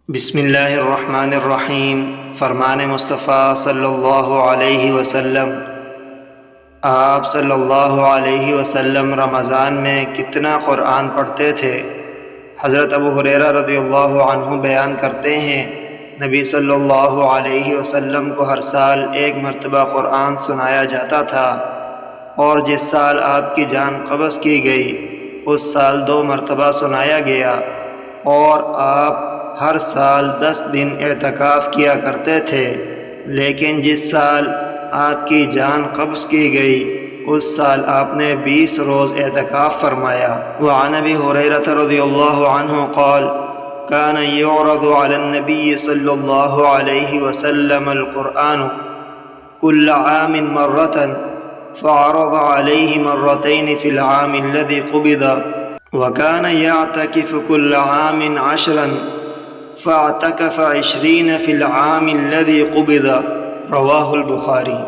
بسم اللہ الرحمن الرحیم۔ فرمان مصطفیٰ صلی اللہ علیہ وسلم۔ آپ صلی اللہ علیہ وسلم رمضان میں کتنا قرآن پڑھتے تھے؟ حضرت ابو ہریرہ رضی اللہ عنہ بیان کرتے ہیں، نبی صلی اللہ علیہ وسلم کو ہر سال ایک مرتبہ قرآن سنایا جاتا تھا، اور جس سال آپ کی جان قبض کی گئی اس سال 2 مرتبہ سنایا گیا، اور آپ ہر سال 10 دن اعتکاف کیا کرتے تھے، لیکن جس سال آپ کی جان قبض کی گئی اس سال آپ نے 20 روز اعتکاف فرمایا۔ وعن ابی ہریرہ رضی اللہ عنہ قال كان يعرض على النبي صلى الله عليه وسلم القرآن كل عام مرة فعرض عليه مرتين في العام الذي قبض، وكان يعتكف كل عام 10 فاعتكف 20 في العام الذي قبض۔ رواہ البخاری۔